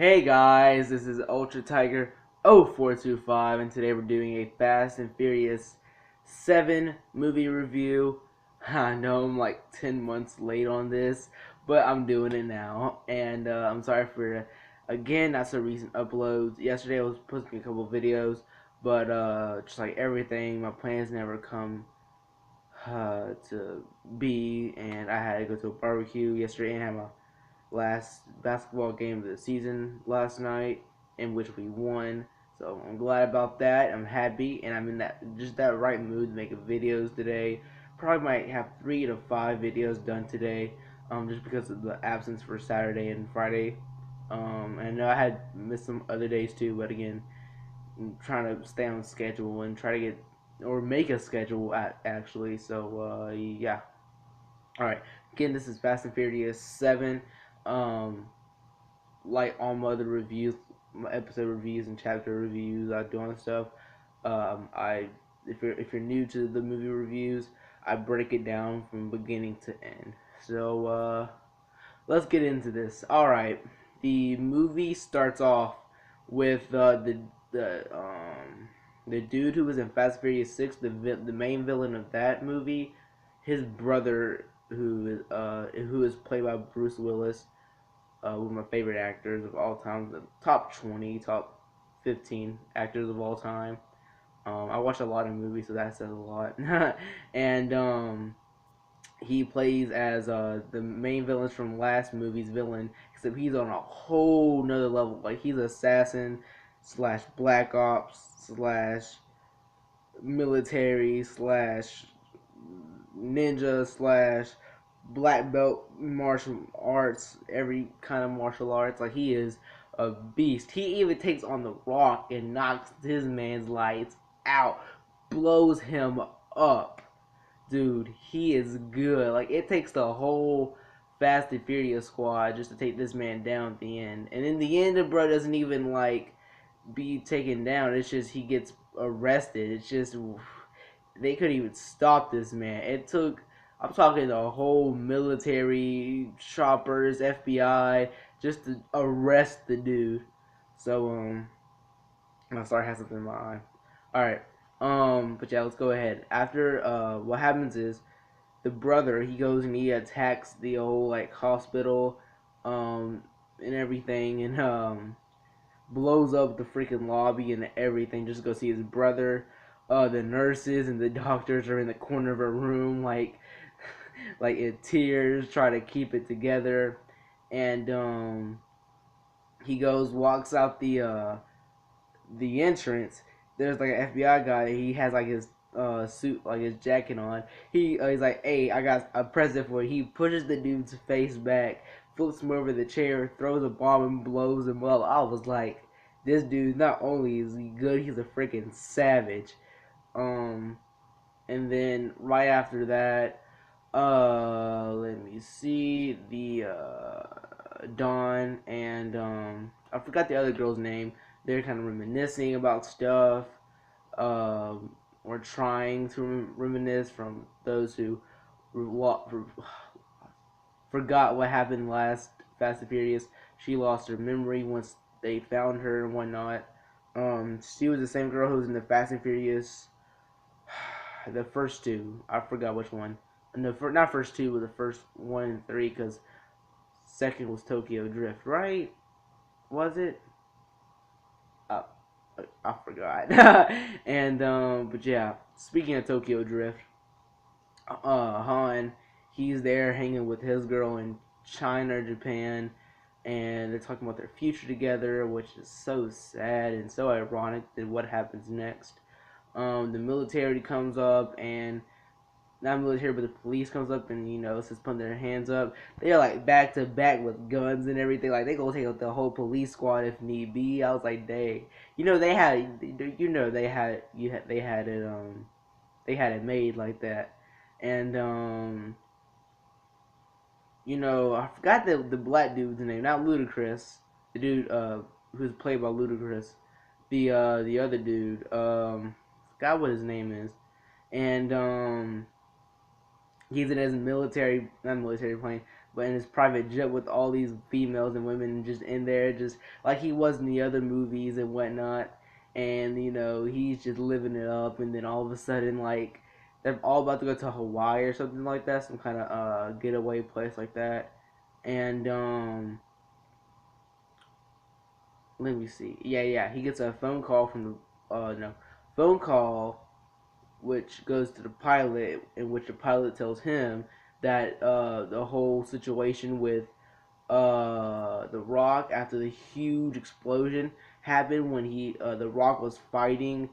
Hey guys, this is Ultra Tiger 0425 and today we're doing a Fast and Furious 7 movie review. I know I'm like 10 months late on this, but I'm doing it now. And I'm sorry for, again, not so recent uploads. Yesterday I was posting a couple videos, but just like everything, my plans never come to be. And I had to go to a barbecue yesterday and have my last basketball game of the season last night, in which we won. So I'm glad about that. I'm happy, and I'm in that right mood to make videos today. Probably might have 3 to 5 videos done today, just because of the absence for Saturday and Friday. And I know I had missed some other days too, but again, I'm trying to stay on schedule and try to get or make a schedule actually. So yeah. All right. Again, this is Fast and Furious 7. Um, like all my other reviews, my episode reviews and chapter reviews, I do on stuff. I if you're new to the movie reviews, I break it down from beginning to end. So let's get into this. All right, the movie starts off with the dude who was in Fast and Furious 6, the main villain of that movie, his brother who is played by Bruce Willis, one of my favorite actors of all time, the top 20, top 15 actors of all time. I watch a lot of movies, so that says a lot. And he plays as the main villains from last movie's villain, except he's on a whole nother level. Like he's assassin slash black ops slash military slash ninja slash black belt martial arts, every kind of martial arts. Like he is a beast. He even takes on the Rock and knocks his man's lights out, blows him up. Dude, he is good. Like it takes the whole Fast and Furious squad just to take this man down at the end. And in the end, the bro doesn't even like be taken down. It's just he gets arrested. It's just they couldn't even stop this man. It took, I'm talking the whole military, choppers, FBI, just to arrest the dude. So I'm sorry, I have something in my eye. All right, but yeah, let's go ahead. After what happens is the brother he goes and he attacks the old like hospital, and everything, and blows up the freaking lobby and everything just to go see his brother. The nurses and the doctors are in the corner of a room, like in tears, trying to keep it together. And he goes, walks out the entrance. There's like an FBI guy. He has like his suit, like his jacket on. He's like, "Hey, I got a present for you." He pushes the dude's face back, flips him over the chair, throws a bomb and blows him up. I was like, this dude, not only is he good, he's a freaking savage. Um, and then right after that, let me see, the Dawn and I forgot the other girl's name. They're kind of reminiscing about stuff. Or trying to reminisce from those who forgot what happened last Fast and Furious. She lost her memory once they found her and whatnot. She was the same girl who was in the Fast and Furious, the first two. I forgot which one. No, not first two, but the first 1 and 3, because second was Tokyo Drift, right? Was it? Uh, I forgot. And but yeah, speaking of Tokyo Drift, Han, he's there hanging with his girl in China or Japan, and they're talking about their future together, which is so sad and so ironic that what happens next. The military comes up, and not military, but the police comes up, and says putting their hands up. They're like back to back with guns and everything. Like they gonna take out the whole police squad if need be. I was like, dang. They had, they had it made like that. And I forgot the black dude's name, not Ludacris. The dude who's played by Ludacris. The other dude, forgot what his name is. And he's in his military, not military plane, but in his private jet with all these females and women just in there, just like he was in the other movies and whatnot. And he's just living it up. And then all of a sudden, like they're all about to go to Hawaii or something like that, some kind of getaway place like that. And let me see. Yeah, he gets a phone call from the no phone call, which goes to the pilot, in which the pilot tells him that the whole situation with the Rock after the huge explosion happened when the Rock was fighting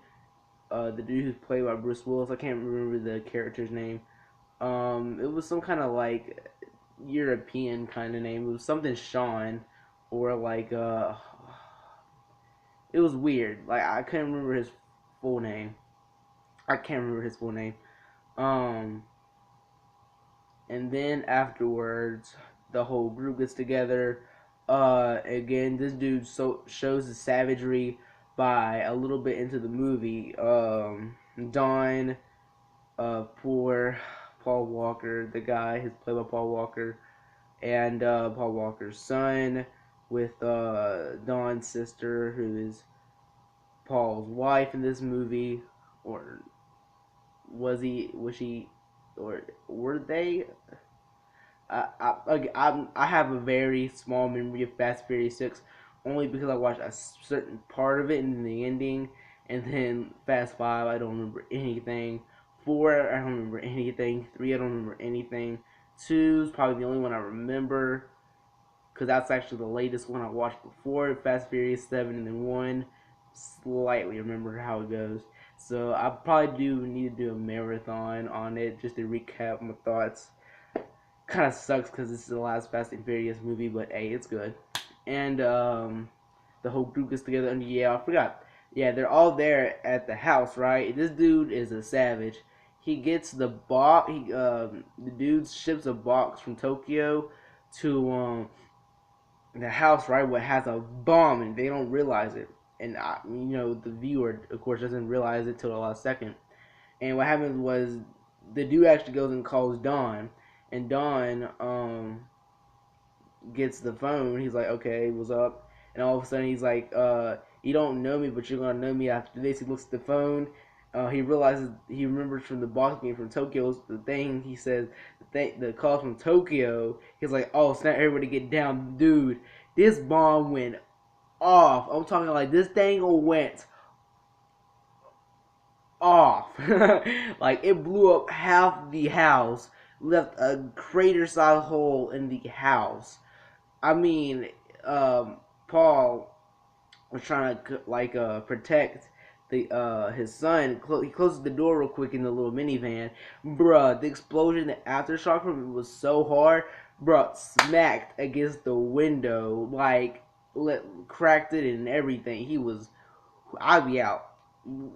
the dude who's played by Bruce Willis. I can't remember the character's name. It was some kind of like European kind of name. It was something Sean, or like it was weird. Like I couldn't remember his full name. I can't remember his full name. Um, and then afterwards, the whole group gets together. Again, this dude shows his savagery by a little bit into the movie. Don, poor Paul Walker, the guy who's played by Paul Walker, and Paul Walker's son, with Don's sister, who is Paul's wife in this movie, or was she, or were they? I have a very small memory of Fast and Furious 6, only because I watched a certain part of it in the ending, and then Fast 5 I don't remember anything. 4 I don't remember anything. 3 I don't remember anything. 2 is probably the only one I remember, because that's actually the latest one I watched before Fast and Furious 7, and then 1 slightly remember how it goes. So I probably do need to do a marathon on it just to recap my thoughts. Kind of sucks because this is the last Fast and Furious movie, but hey, it's good. And the whole group gets together, and yeah, I forgot. Yeah, they're all there at the house, right? This dude is a savage. He gets the box. The dude ships a box from Tokyo to the house, right? What has a bomb, and they don't realize it. And the viewer, of course, doesn't realize it till the last second. And what happens was the dude actually goes and calls Don, and Don gets the phone. He's like, "Okay, what's up?" And all of a sudden, he's like, "You don't know me, but you're gonna know me after this." He looks at the phone. He realizes he remembers from the box game from Tokyo the thing. He says the call from Tokyo. He's like, "Oh, snap! Everybody get down, dude! This bomb went off. I'm talking like this thing went off. Like it blew up half the house, left a crater-sized hole in the house. I mean, Paul was trying to like protect the his son. He closes the door real quick in the little minivan. Bruh, the explosion, the aftershock from it was so hard. Bruh, smacked against the window, like cracked it and everything. He was. I'd be out.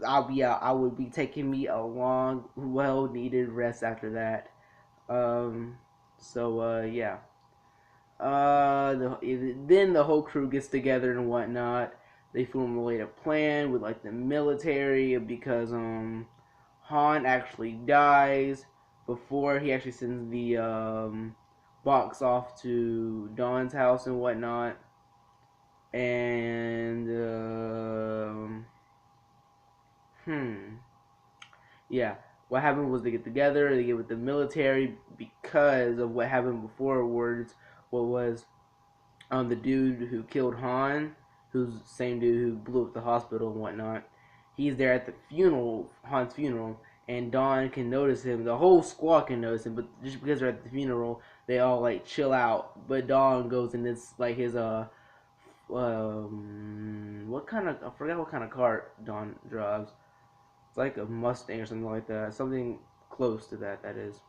I'll be out. I would be taking me a long, well needed rest after that. Um, yeah. Then the whole crew gets together and whatnot. They formulate a plan with like the military because Han actually dies before he actually sends the box off to Don's house and whatnot. And yeah, what happened was they get together, they get with the military because of what happened beforewards. What was the dude who killed Han, who's the same dude who blew up the hospital and whatnot. He's there at the funeral, Han's funeral, and Don can notice him. The whole squad can notice him, but just because they're at the funeral, they all like chill out. But Don goes and it's like his what kind of, I forgot what kind of car Don drives. It's like a Mustang or something like that. Something close to that, that is.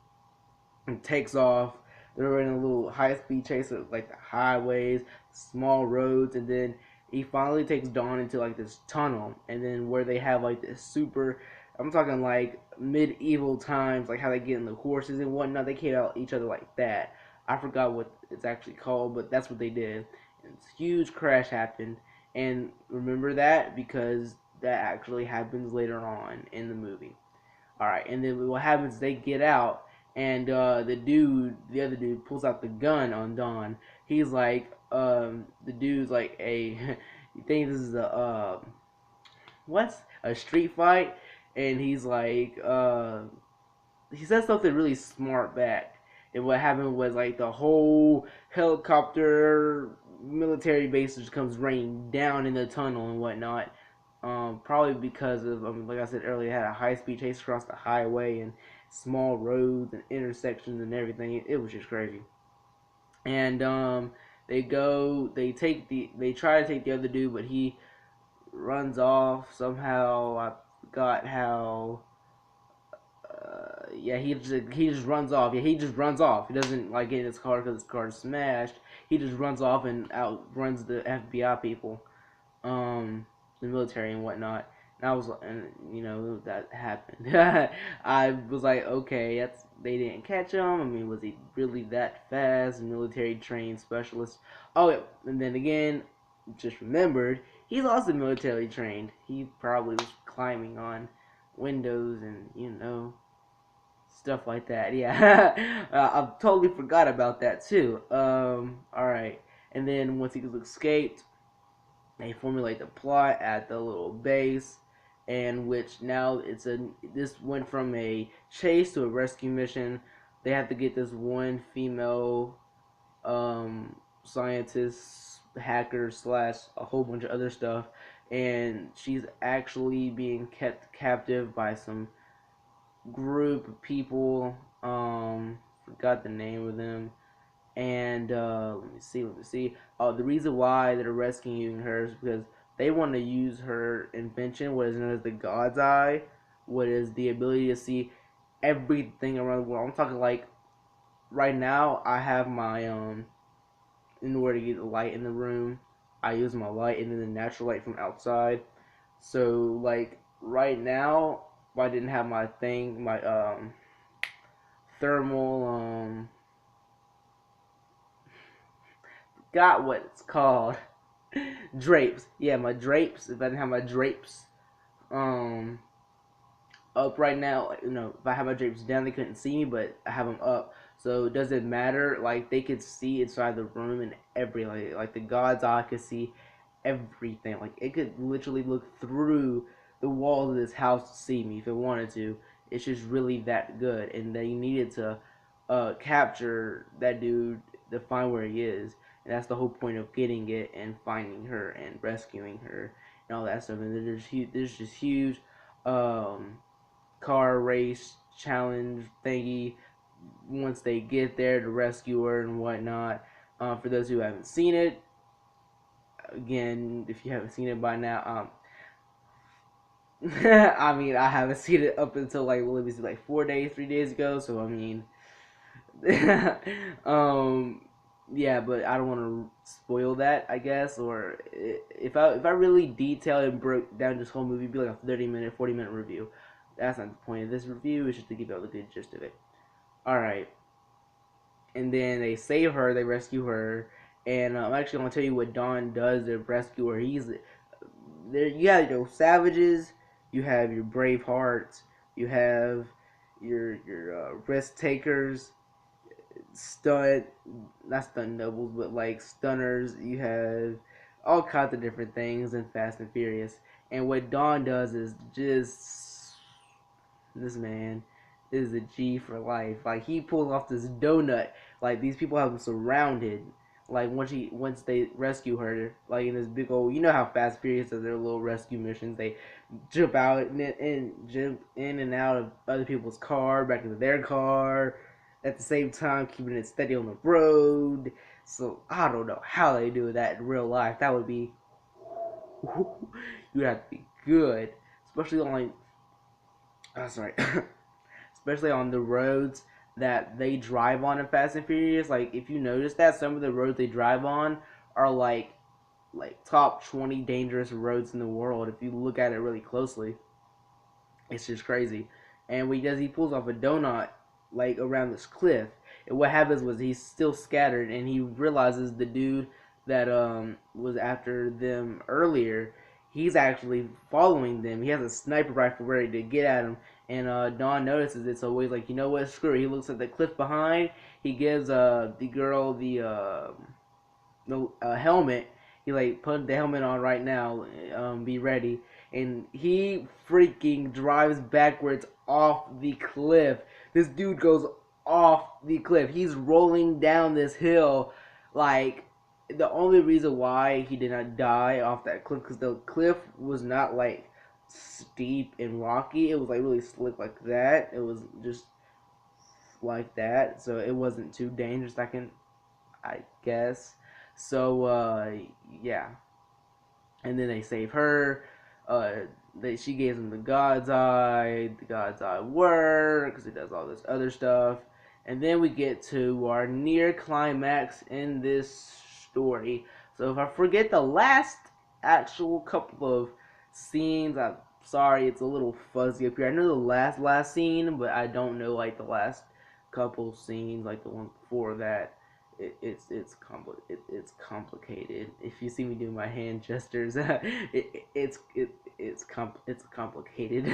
And takes off. They're in a little high speed chase of like the highways, small roads, and then he finally takes Dawn into like this tunnel, and then where they have like this super. I'm talking like medieval times, like how they get in the horses and whatnot. They came out each other like that. I forgot what it's actually called, but that's what they did. And this huge crash happened, and remember that because that actually happens later on in the movie. All right, and then what happens? They get out, and the other dude, pulls out the gun on Don. He's like, the dude's like, a, you think this is a street fight? And he's like, he said something really smart back. And what happened was like the whole helicopter military base just comes raining down in the tunnel and whatnot. Probably because of, like I said earlier, it had a high speed chase across the highway and small roads and intersections and everything. It was just crazy. And they try to take the other dude, but he runs off somehow. I forgot how. Yeah, he just runs off. Yeah, he just runs off. He doesn't like get in his car because his car is smashed. He just runs off and outruns the FBI people, the military and whatnot. And I was, and that happened. I was like, okay, they didn't catch him. I mean, was he really that fast? Military trained specialist. Oh, yeah. And then again, just remembered he's also military trained. He probably was climbing on windows and stuff like that. Yeah, I totally forgot about that too. All right, and then once he escaped, they formulate the plot at the little base, and which now this went from a chase to a rescue mission. They have to get this one female scientist, hacker slash a whole bunch of other stuff, and she's actually being kept captive by some group of people. Forgot the name of them. And let me see. The reason why they're rescuing her is because they want to use her invention, what is known as the God's Eye, what is the ability to see everything around the world. I'm talking like right now. I have my in order to get the light in the room, I use my light and then the natural light from outside. So like right now, if I didn't have my thing, my thermal got what it's called, drapes. Yeah, my drapes. If I didn't have my drapes um up right now, if I have my drapes down, they couldn't see me, but I have them up. So it doesn't matter. Like they could see inside the room and everything. Like the God's eye could see everything. Like it could literally look through the walls of this house to see me if it wanted to. It's just really that good, and they needed to capture that dude to find where he is, and that's the whole point of getting it and finding her and rescuing her and all that stuff. And there's just huge um, car race challenge thingy once they get there to rescue her and whatnot. For those who haven't seen it, again, if you haven't seen it by now, I mean, I haven't seen it up until like, well, let me see, like 4 days, 3 days ago. So I mean, um, yeah, but I don't want to spoil that, I guess. Or if I really detailed and broke down this whole movie, it'd be like a 30-minute, 40-minute review. That's not the point of this review. It's just to give you all the good gist of it. All right, and then they save her, they rescue her, and I'm actually gonna tell you what Don does to rescue her. He's there. You have your savages, you have your brave hearts, you have your risk takers, stunt, not stunt doubles, but like stunners. You have all kinds of different things in Fast and Furious. And what Don does is just this man is a G for life. Like he pulls off this donut. Like these people have him surrounded. Like once they rescue her, like in this big old, how Fast and Furious does their little rescue missions. They jump out and jump in and out of other people's car, back into their car, at the same time keeping it steady on the road. So I don't know how they do that in real life. That would be you have to be good, especially on like sorry, especially on the roads that they drive on in Fast and Furious. Like if you notice that some of the roads they drive on are like top 20 dangerous roads in the world. If you look at it really closely, it's just crazy. And what he does, he pulls off a donut like around this cliff. And what happens was he's still scattered, and he realizes the dude that was after them earlier, he's actually following them. He has a sniper rifle ready to get at him, And Dawn notices it, so he's like, you know what, screw it. He looks at the cliff behind. He gives the girl the helmet. He like put the helmet on right now. Be ready. And he freaking drives backwards off the cliff. This dude goes off the cliff. He's rolling down this hill. Like, the only reason why he did not die off that cliff, because the cliff was not like steep and rocky. It was like really slick like that. It was just like that, so it wasn't too dangerous. I guess. So yeah, and then they save her. She gives him the God's Eye. The God's Eye works. It does all this other stuff, and then we get to our near climax in this story. So if I forget the last actual couple of scenes, I'm sorry, it's a little fuzzy up here. I know the last scene, but I don't know like the last couple scenes, like the one before that. It's complicated. If you see me doing my hand gestures, it's complicated.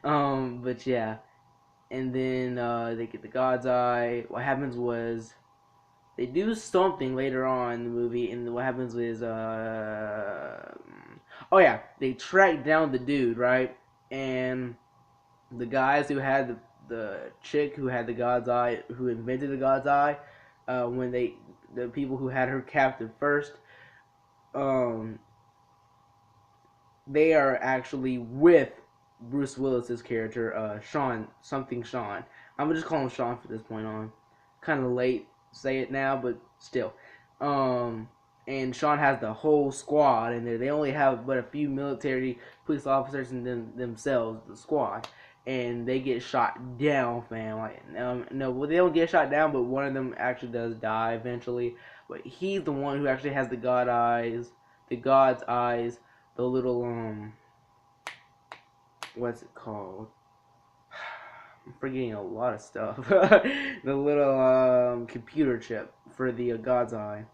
But yeah, and then they get the God's Eye. What happens was they do something later on in the movie, and what happens is oh yeah, they track down the dude, right? And the guys who had the chick who had the God's Eye, who invented the God's Eye, when the people who had her captive first, um, they are actually with Bruce Willis's character, Sean. I'm gonna just call him Sean for this point on. Kind of late to say it now, but still. Um, and Sean has the whole squad in there. They only have but a few military police officers and themselves, the squad, and they get shot down, fam. Like, no, well, they don't get shot down, but one of them actually does die eventually. But he's the one who actually has the God's eyes, the little what's it called? I'm forgetting a lot of stuff. The little computer chip for the God's Eye,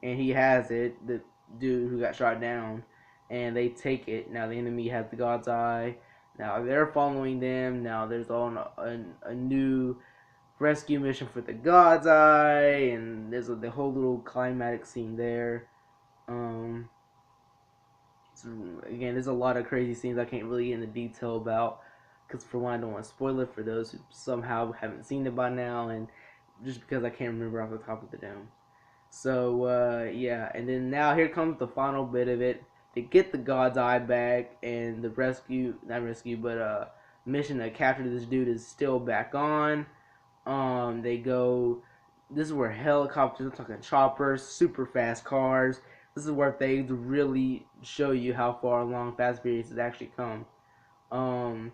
and he has it. The dude who got shot down, and they take it. Now the enemy has the God's Eye. Now they're following them. Now there's a new rescue mission for the God's Eye, and there's the whole little climatic scene there. Um, so again, there's a lot of crazy scenes I can't really get into detail about, because for one, I don't want to spoil it for those who somehow haven't seen it by now, and just because I can't remember off the top of the dome. So yeah, and then now here comes the final bit of it. They get the God's Eye back, and the not rescue, but mission to capture this dude is still back on. They go. This is where helicopters, I'm talking choppers, super fast cars. This is where things really show you how far along Fast and Furious has actually come. Um,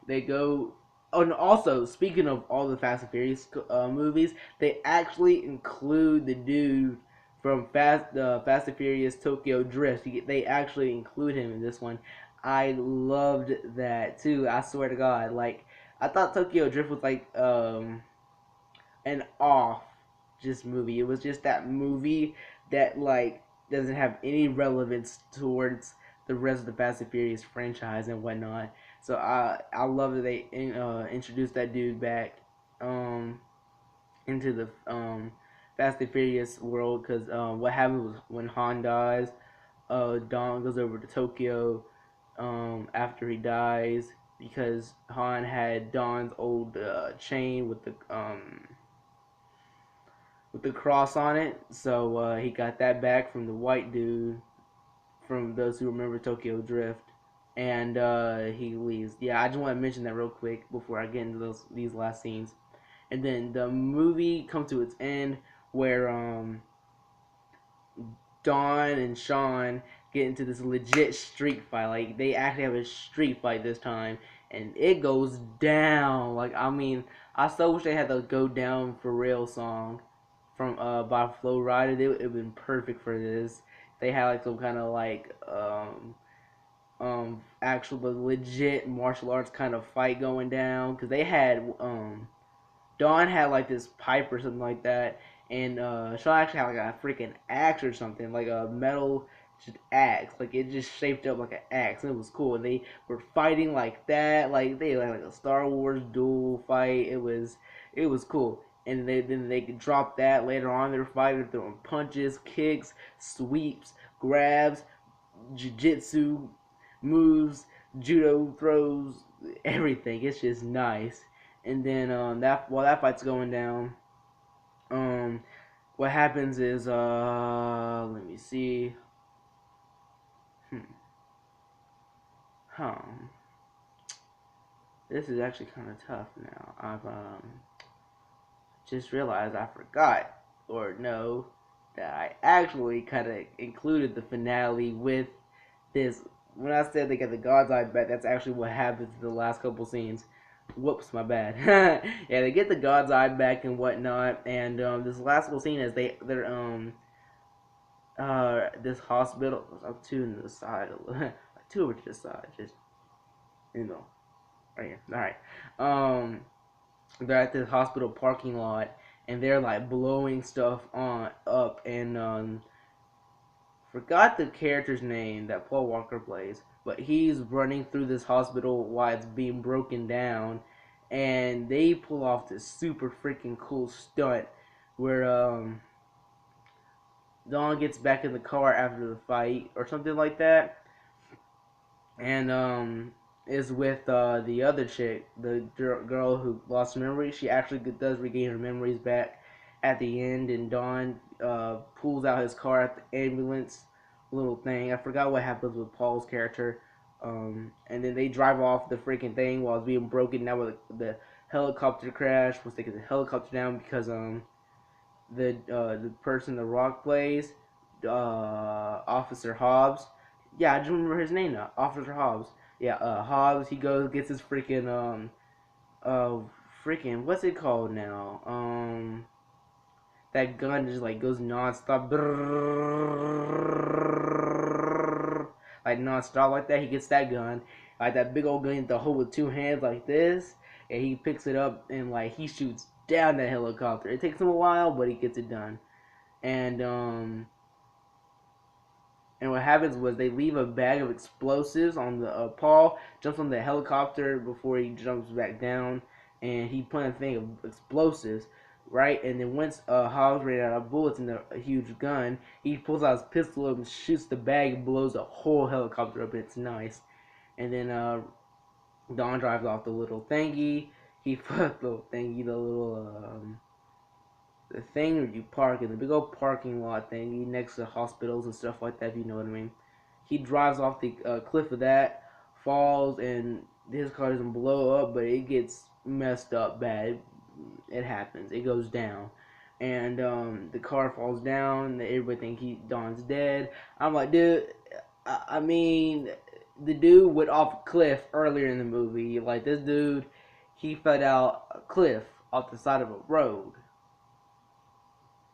they go. Oh, and also speaking of all the Fast and Furious movies, they actually include the dude from Fast and Furious Tokyo Drift. They actually include him in this one. I loved that too. I swear to God, like I thought Tokyo Drift was like an off just movie. It was just that movie that like doesn't have any relevance towards the rest of the Fast and Furious franchise and whatnot. So I love that they introduced that dude back um into the Fast and Furious world, because what happened was when Han dies, Don goes over to Tokyo after he dies, because Han had Don's old chain with the cross on it. So he got that back from the white dude, from those who remember Tokyo Drift, and he leaves. Yeah, I just want to mention that real quick before I get into these last scenes. And then the movie comes to its end where Dawn and Sean get into this legit street fight. Like, they actually have a street fight this time, and it goes down. Like, I mean, I so wish they had the "Go Down for Real" song from by Flo Rida. It would have been perfect for this. They had like some kind of like actual legit martial arts kind of fight going down, because they had Dawn had like this pipe or something like that, and Sean actually had like a freaking axe or something, like a metal just axe, like it just shaped up like an axe. And it was cool, and they were fighting like that, like they had like a Star Wars duel fight. It was cool. And then they could drop that later on. They're fighting, throwing punches, kicks, sweeps, grabs, jiu-jitsu moves, judo throws, everything. It's just nice. And then that while that fight's going down, um, what happens is let me see, hmm, huh. This is actually kind of tough now. I've just realized I forgot, or no, that I actually kind of included the finale with this. When I said they get the God's Eye back, that's actually what happens in the last couple scenes. Whoops, my bad. Yeah, they get the God's Eye back and whatnot, and this last little scene is they're this hospital. I'm two on the side, two over to the side, just right here. All right. They're at this hospital parking lot, and they're like blowing stuff on up, and forgot the character's name that Paul Walker plays, but he's running through this hospital while it's being broken down, and they pull off this super freaking cool stunt where Dawn gets back in the car after the fight or something like that, and is with the other chick, the girl who lost her memory. She actually does regain her memories back at the end, and Dawn pulls out his car at the ambulance little thing. I forgot what happens with Paul's character. And then they drive off the freaking thing while it's being broken down with the helicopter crash. Was taking the helicopter down because the person The Rock plays, Officer Hobbs. Yeah, I just remember his name now, Officer Hobbs. Yeah, Hobbs. He goes gets his freaking freaking what's it called now? That gun just like goes nonstop, like nonstop like that. He gets that gun, like that big old gun to hold with two hands like this, and he picks it up and like he shoots down that helicopter. It takes him a while, but he gets it done. And and what happens was they leave a bag of explosives on the Paul jumps on the helicopter before he jumps back down, and he put a thing of explosives, right? And then once Hobbs ran out of bullets in a huge gun, he pulls out his pistol and shoots the bag and blows the whole helicopter up. And it's nice. And then Don drives off the little thingy. He fucked the little thingy, the thing where you park in the big old parking lot thing next to hospitals and stuff like that, if you know what I mean. He drives off the cliff of that, falls, and his car doesn't blow up, but it gets messed up bad. It happens. It goes down. And the car falls down. Everybody thinks Don's dead. I'm like, dude, I mean, the dude went off a cliff earlier in the movie. Like, this dude, he fell out a cliff off the side of a road.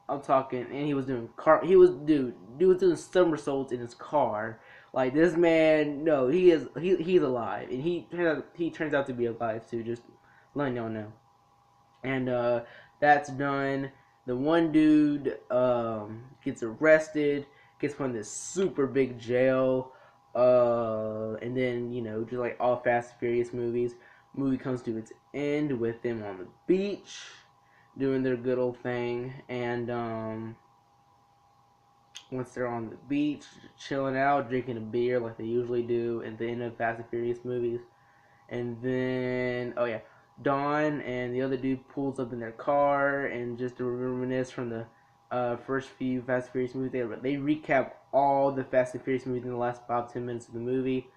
I'm talking, and he was doing dude was doing somersaults in his car. Like this man, no, he's alive, and he turns out to be alive too. Just letting y'all know. And that's done. The one dude gets arrested, gets put in this super big jail, and then just like all Fast and Furious movies, movie comes to its end with them on the beach doing their good old thing, and once they're on the beach, chilling out, drinking a beer like they usually do at the end of Fast and Furious movies, and then Dawn and the other dude pulls up in their car, and just to reminisce from the first few Fast and Furious movies, they recap all the Fast and Furious movies in the last 5-10 minutes of the movie,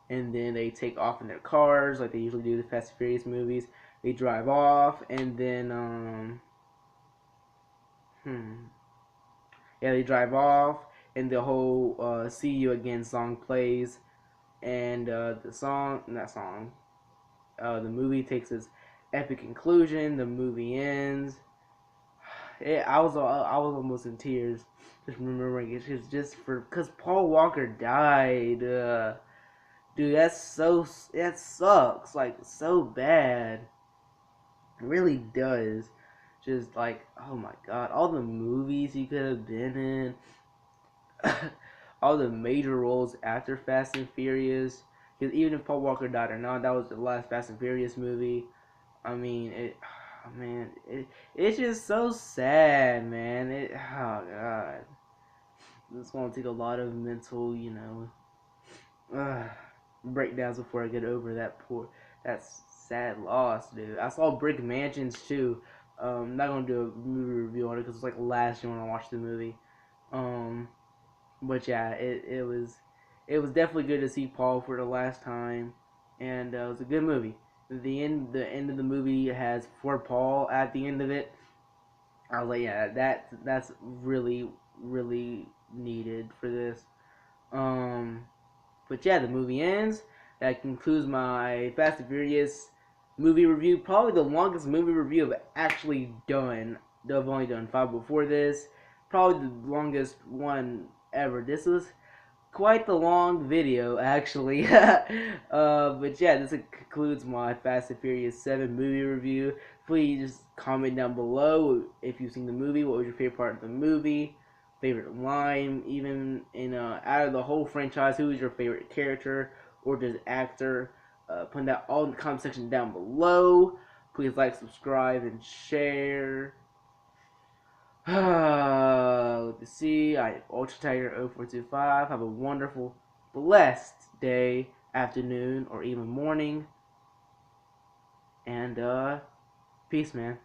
and then they take off in their cars like they usually do the Fast and Furious movies. They drive off, and then they drive off, and the whole "See You Again" song plays, and the movie takes its epic conclusion. The movie ends. I was almost in tears just remembering it. Just for because Paul Walker died. Dude, that sucks like so bad. It really does. Just like, oh my god, all the movies he could have been in. all the major roles after Fast and Furious. Because even if Paul Walker died or not, that was the last Fast and Furious movie. I mean, it's just so sad, man. Oh god, it's gonna take a lot of mental, uh, breakdowns before I get over that sad loss, dude. I saw Brick Mansions too. Not gonna do a movie review on it because it's like last year when I watched the movie. Um, but yeah, it was definitely good to see Paul for the last time, and it was a good movie. The end of the movie has for Paul at the end of it. I was like, yeah, that's really really needed for this. Um, but yeah, the movie ends. That concludes my Fast and Furious movie review. Probably the longest movie review I've actually done. I've only done 5 before this. Probably the longest one ever. This was quite the long video, actually. But yeah, this concludes my Fast and Furious 7 movie review. Please just comment down below if you've seen the movie. What was your favorite part of the movie? Favorite line? Even out of the whole franchise, who is your favorite character or just actor? Put that all in the comment section down below. Please like, subscribe, and share. Let's see. I Ultra Tiger 0425. Have a wonderful, blessed day, afternoon, or even morning. And peace, man.